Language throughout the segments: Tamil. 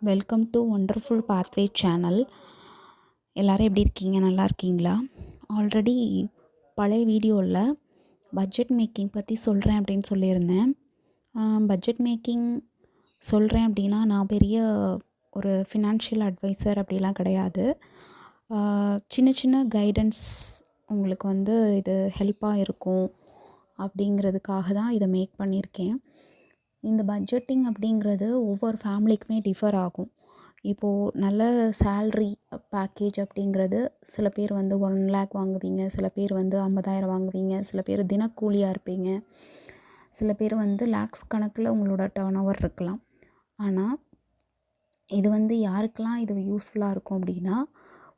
Welcome to wonderful pathway channel. எல்லோரும் எப்படி இருக்கீங்க? நல்லா இருக்கீங்களா? ஆல்ரெடி பழைய வீடியோவில் பட்ஜெட் மேக்கிங் பற்றி சொல்கிறேன் அப்படின்னு சொல்லியிருந்தேன். பட்ஜெட் மேக்கிங் சொல்கிறேன் அப்படின்னா நான் பெரிய ஒரு ஃபினான்ஷியல் அட்வைசர் அப்படிலாம் கிடையாது. சின்ன சின்ன கைடன்ஸ் உங்களுக்கு இது ஹெல்ப்பாக இருக்கும் அப்படிங்கிறதுக்காக தான் இதை மேக் பண்ணியிருக்கேன். இந்த பட்ஜெட்டிங் அப்படிங்கிறது ஒவ்வொரு ஃபேமிலிக்குமே டிஃபர் ஆகும். இப்போது நல்ல சேல்ரி பேக்கேஜ் அப்படிங்கிறது சில பேர் 1 lakh வாங்குவீங்க, சில பேர் 50,000 வாங்குவீங்க, சில பேர் தினக்கூலியாக இருப்பீங்க, சில பேர் லேக்ஸ் கணக்கில் உங்களோட டர்ன் ஓவர் இருக்கலாம். ஆனால் இது யாருக்கெல்லாம் இது யூஸ்ஃபுல்லாக இருக்கும் அப்படின்னா,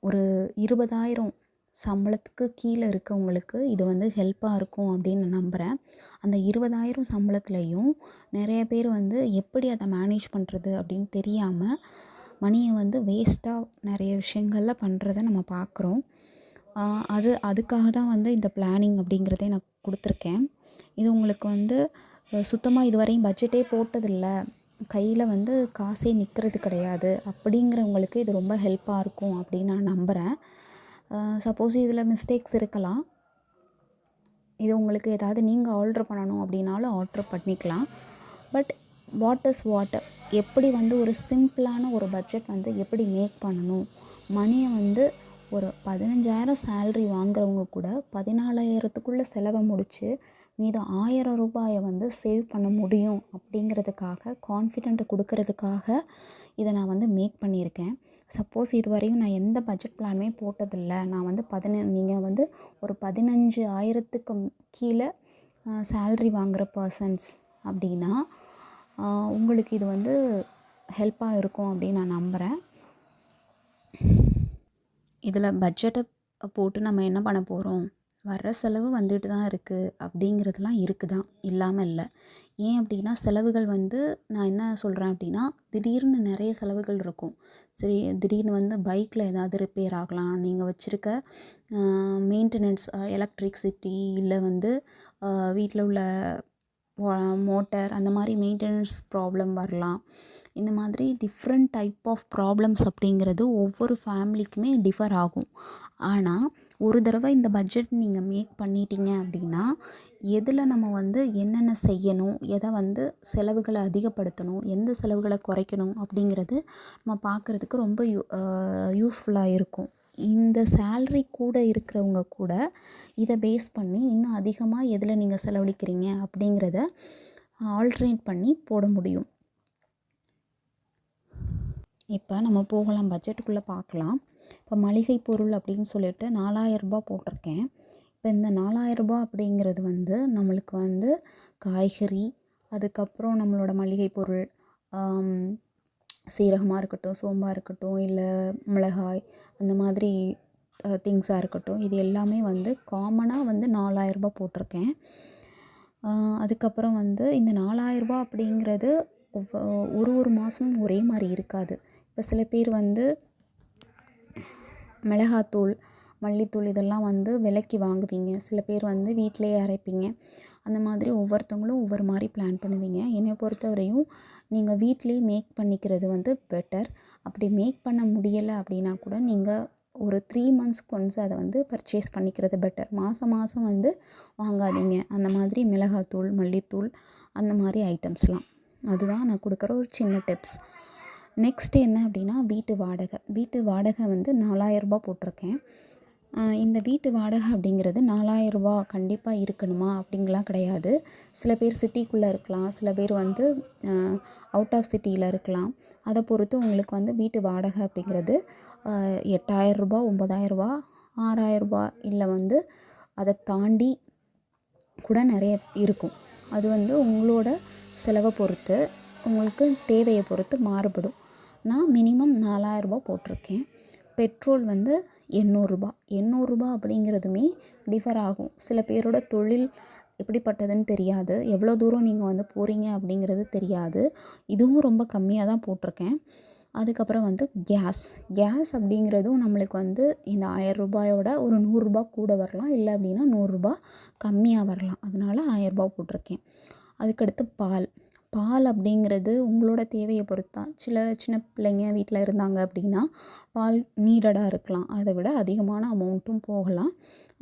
ஒரு 20,000 சம்பளத்துக்கு கீழே இருக்கவங்களுக்கு இது ஹெல்ப்பாக இருக்கும் அப்படின்னு நான் நம்புகிறேன். அந்த 20,000 சம்பளத்துலேயும் நிறைய பேர் எப்படி அதை மேனேஜ் பண்ணுறது அப்படின்னு தெரியாமல் மணியை வேஸ்ட்டாக நிறைய விஷயங்களில் பண்ணுறத நம்ம பார்க்குறோம். அதுக்காக தான் இந்த பிளானிங் அப்படிங்கிறதே நான் கொடுத்துருக்கேன். இது உங்களுக்கு சுத்தமாக இதுவரையும் பட்ஜெட்டே போட்டதில்லை, கையில் காசே நிற்கிறது கிடையாது அப்படிங்கிறவங்களுக்கு இது ரொம்ப ஹெல்ப்பாக இருக்கும் அப்படின்னு நான் நம்புகிறேன். சப்போஸ் இதில் மிஸ்டேக்ஸ் இருக்கலாம். இது உங்களுக்கு ஏதாவது நீங்கள் ஆல்ட்ரு பண்ணணும் அப்படின்னாலும் ஆல்ட்ரு பண்ணிக்கலாம். பட் வாட் எப்படி ஒரு சிம்பிளான ஒரு பட்ஜெட் எப்படி மேக் பண்ணணும், மணியை ஒரு 15,000 சேல்ரி வாங்குறவங்க கூட 14,000த்துக்குள்ளே செலவை முடித்து மீதம் 1,000 ரூபாயை சேவ் பண்ண முடியும் அப்படிங்கிறதுக்காக கான்ஃபிடென்ட்டை கொடுக்கறதுக்காக இதை நான் மேக் பண்ணியிருக்கேன். சப்போஸ் இதுவரையும் நான் எந்த பட்ஜெட் பிளானுமே போட்டதில்லை, நான் நீங்கள் ஒரு 15,000த்துக்கு கீழே சேல்ரி வாங்குகிற பர்சன்ஸ் அப்படின்னா உங்களுக்கு இது ஹெல்ப்பாக இருக்கும் அப்படின்னு நான் நம்புகிறேன். இதில் பட்ஜெட்டை போட்டு நம்ம என்ன பண்ண போகிறோம், வர்ற செலவு வந்துட்டு தான் இருக்குது அப்படிங்கிறதுலாம் இருக்குதான், இல்லாமல் இல்லை. ஏன் அப்படின்னா செலவுகள் நான் என்ன சொல்கிறேன் அப்படின்னா, திடீர்னு நிறைய செலவுகள் இருக்கும். சரி, திடீர்னு பைக்கில் ஏதாவது ரிப்பேர் ஆகலாம், நீங்கள் வச்சுருக்க மெயின்டெனன்ஸ் எலக்ட்ரிசிட்டி இல்லை வீட்டில் உள்ள மோட்டர் அந்த மாதிரி மெயின்டெனன்ஸ் ப்ராப்ளம் வரலாம். இந்த மாதிரி டிஃப்ரெண்ட் டைப் ஆஃப் ப்ராப்ளம்ஸ் அப்படிங்கிறது ஒவ்வொரு ஃபேமிலிக்குமே டிஃபர் ஆகும். ஆனால் ஒரு தடவை இந்த பட்ஜெட் நீங்கள் மேக் பண்ணிட்டீங்க அப்படின்னா எதில் நம்ம என்னென்ன செய்யணும், எதை செலவுகளை அதிகப்படுத்தணும், எந்த செலவுகளை குறைக்கணும் அப்படிங்கிறது நம்ம பார்க்குறதுக்கு ரொம்ப யூஸ்ஃபுல்லாக இருக்கும். இந்த சேல்ரி கூட இருக்கிறவங்க கூட இதை பேஸ் பண்ணி இன்னும் அதிகமாக எதில் நீங்கள் செலவழிக்கிறீங்க அப்படிங்கிறத ஆல்ட்ரேட் பண்ணி போட முடியும். இப்போ நம்ம போகலாம், பட்ஜெட்டுக்குள்ளே பார்க்கலாம். இப்போ மளிகை பொருள் அப்படின்னு சொல்லிட்டு 4,000 ரூபாய் போட்டிருக்கேன். இப்போ இந்த 4,000 ரூபாய் அப்படிங்கிறது நம்மளுக்கு காய்கறி, அதுக்கப்புறம் நம்மளோட மளிகை பொருள், சீரகமாக இருக்கட்டும், சோம்பாக இருக்கட்டும், இல்லை மிளகாய், அந்த மாதிரி திங்ஸாக இருக்கட்டும், இது எல்லாமே காமனாக 4,000 ரூபாய் போட்டிருக்கேன். அதுக்கப்புறம் இந்த 4,000 ரூபாய் அப்படிங்கிறது ஒரு மாதமும் ஒரே மாதிரி இருக்காது. இப்போ சில பேர் மிளகாத்தூள், மல்லித்தூள் இதெல்லாம் விலைக்கு வாங்குவீங்க, சில பேர் வீட்டிலையே அரைப்பீங்க. அந்த மாதிரி ஒவ்வொருத்தவங்களும் ஒவ்வொரு மாதிரி பிளான் பண்ணுவீங்க. என்னை பொறுத்தவரையும் நீங்கள் வீட்டிலே மேக் பண்ணிக்கிறது பெட்டர். அப்படி மேக் பண்ண முடியலை அப்படின்னா கூட நீங்கள் ஒரு 3 monthsக்கு ஒன்ஸ் அதை பர்ச்சேஸ் பண்ணிக்கிறது பெட்டர். மாதம் வாங்காதீங்க அந்த மாதிரி மிளகாத்தூள், மல்லித்தூள், அந்த மாதிரி ஐட்டம்ஸ்லாம். அதுதான் நான் கொடுக்குற ஒரு சின்ன டிப்ஸ். நெக்ஸ்ட் என்ன அப்படின்னா வீட்டு வாடகை. வீட்டு வாடகை 4,000 ரூபாய் போட்டிருக்கேன். இந்த வீட்டு வாடகை அப்படிங்கிறது 4,000 ரூபாய் கண்டிப்பாக இருக்கணுமா அப்படிங்கலாம் கிடையாது. சில பேர் சிட்டிக்குள்ளே இருக்கலாம், சில பேர் அவுட் ஆஃப் சிட்டியில் இருக்கலாம். அதை பொறுத்து உங்களுக்கு வீட்டு வாடகை அப்படிங்கிறது 8,000 ரூபாய், 9,000 ரூபாய், 6,000 ரூபாய், இல்லை அதை தாண்டி கூட நிறைய இருக்கும். அது உங்களோட செலவை பொறுத்து, உங்களுக்கு தேவையை பொறுத்து மாறுபடும். நான் மினிமம் 4,000 ரூபாய் போட்டிருக்கேன். பெட்ரோல் 800 ரூபாய். 800 ரூபாய் அப்படிங்கிறதுமே டிஃபர் ஆகும். சில பேரோட தொழில் எப்படிப்பட்டதுன்னு தெரியாது, எவ்வளோ தூரம் நீங்கள் போகிறீங்க அப்படிங்கிறது தெரியாது. இதுவும் ரொம்ப கம்மியாக தான் போட்டிருக்கேன். அதுக்கப்புறம் கேஸ் அப்படிங்கிறதும் நம்மளுக்கு இந்த 1,000 ரூபாயோட ஒரு 100 ரூபாய் கூட வரலாம், இல்லை அப்படின்னா 100 ரூபாய் கம்மியாக வரலாம். அதனால் 1,000 ரூபாய் போட்டிருக்கேன். அதுக்கடுத்து பால் அப்படிங்கிறது உங்களோட தேவையை பொறுத்து தான். சின்ன பிள்ளைங்க வீட்டில் இருந்தாங்க அப்படின்னா பால் நீடடாக இருக்கலாம், அதை விட அதிகமான அமௌண்ட்டும் போகலாம்.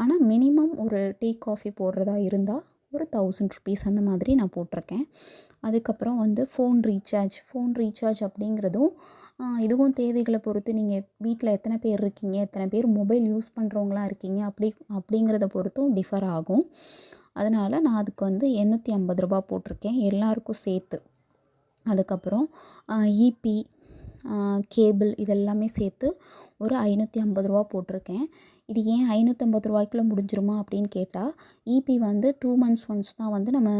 ஆனால் மினிமம் ஒரு டீ காஃபி போடுறதா இருந்தால் ஒரு ₹1000 அந்த மாதிரி நான் போட்டிருக்கேன். அதுக்கப்புறம் வந்து ஃபோன் ரீசார்ஜ் அப்படிங்கிறதும் இதுவும் தேவைகளை பொறுத்து, நீங்கள் வீட்டில் எத்தனை பேர் இருக்கீங்க, எத்தனை பேர் மொபைல் யூஸ் பண்ணுறவங்களா இருக்கீங்க அப்படிங்கிறத பொறுத்தும் டிஃபர் ஆகும். அதனால் நான் அதுக்கு வந்து ₹850 போட்டிருக்கேன் எல்லாருக்கும் சேர்த்து. அதுக்கப்புறம் இபி, கேபிள் இதெல்லாமே சேர்த்து ஒரு ₹550 போட்டிருக்கேன். இது ஏன் ₹550 முடிஞ்சிருமா அப்படின்னு கேட்டால், இபி வந்து 2 months ஒன்ஸ் தான் வந்து நம்ம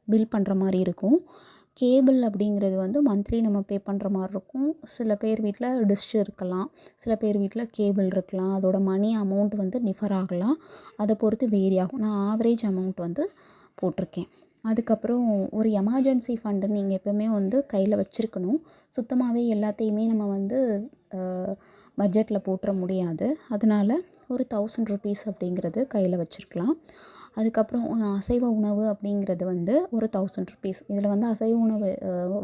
பில் பண்ணுற மாதிரி இருக்கும். கேபிள் அப்படிங்கிறது வந்து மந்த்லி நம்ம பே பண்ணுற மாதிரி இருக்கும். சில பேர் வீட்டில் டிஷ் இருக்கலாம், சில பேர் வீட்டில் கேபிள் இருக்கலாம். அதோட மணி அமௌண்ட் வந்து டிஃபர் ஆகலாம், அதை பொறுத்து வேரி ஆகும். நான் ஆவரேஜ் அமௌண்ட் வந்து போட்டிருக்கேன். அதுக்கப்புறம் ஒரு எமர்ஜென்சி ஃபண்டு நீங்கள் எப்போவுமே வந்து கையில் வச்சுருக்கணும். சுத்தமாகவே எல்லாத்தையுமே நம்ம வந்து பட்ஜெட்டில் போட்டுற முடியாது. அதனால் ஒரு ₹1000 அப்படிங்கிறது கையில் வச்சுருக்கலாம். அதுக்கப்புறம் அசைவ உணவு அப்படிங்கிறது வந்து ஒரு ₹1000. இதில் வந்து அசைவ உணவு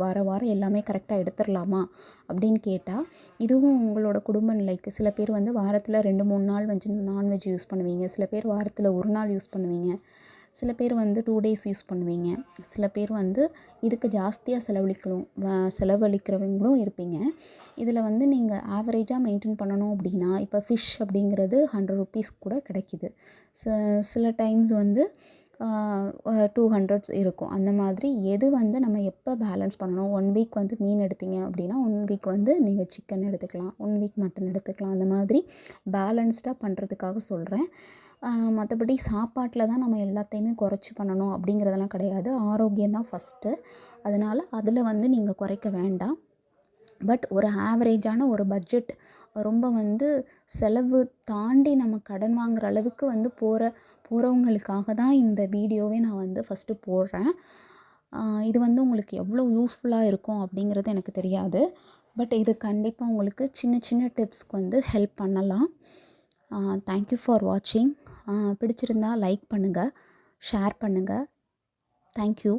வாரம் எல்லாமே கரெக்டாக எடுத்துடலாமா அப்படின்னு கேட்டால், இதுவும் உங்களோட குடும்ப நிலைக்கு. சில பேர் வந்து வாரத்தில் 2-3 நாள் வந்து நான்வெஜ் யூஸ் பண்ணுவீங்க, சில பேர் வாரத்தில் 1 நாள் யூஸ் பண்ணுவீங்க, சில பேர் வந்து 2 டேஸ் யூஸ் பண்ணுவீங்க, சில பேர் வந்து இதுக்கு ஜாஸ்தியாக செலவழிக்கிறவங்களும் இருப்பீங்க. இதில் வந்து நீங்கள் ஆவரேஜாக மெயின்டைன் பண்ணணும் அப்படின்னா, இப்போ ஃபிஷ் அப்படிங்கிறது ₹100 கூட கிடைக்கிது. சில டைம்ஸ் வந்து 200 இருக்கும். அந்த மாதிரி எது வந்து நம்ம எப்போ பேலன்ஸ் பண்ணணும், 1 வீக் வந்து மீன் எடுத்தீங்க அப்படின்னா 1 வீக் வந்து நீங்கள் சிக்கன் எடுத்துக்கலாம், 1 வீக் மட்டன் எடுத்துக்கலாம். அந்த மாதிரி பேலன்ஸ்டாக பண்ணுறதுக்காக சொல்கிறேன். மற்றபடி சாப்பாட்டில் தான் நம்ம எல்லாத்தையுமே குறைச்சி பண்ணணும் அப்படிங்கிறதெல்லாம் கிடையாது. ஆரோக்கியம் தான் ஃபஸ்ட்டு. அதனால் அதில் வந்து நீங்கள் குறைக்க வேண்டாம். பட் ஒரு ஆவரேஜான ஒரு பட்ஜெட், ரொம்ப வந்து செலவு தாண்டி நம்ம கடன் வாங்குகிற அளவுக்கு வந்து போகிறவங்களுக்காக தான் இந்த வீடியோவே நான் வந்து ஃபஸ்ட்டு போடுறேன். இது வந்து உங்களுக்கு எவ்வளோ யூஸ்ஃபுல்லாக இருக்கும் அப்படிங்கிறது எனக்கு தெரியாது. பட் இது கண்டிப்பாக உங்களுக்கு சின்ன சின்ன டிப்ஸ்க்கு வந்து ஹெல்ப் பண்ணலாம். தேங்க்யூ ஃபார் வாட்சிங். பிடிச்சிருந்தால் லைக் பண்ணுங்கள், ஷேர் பண்ணுங்கள். தேங்க்யூ.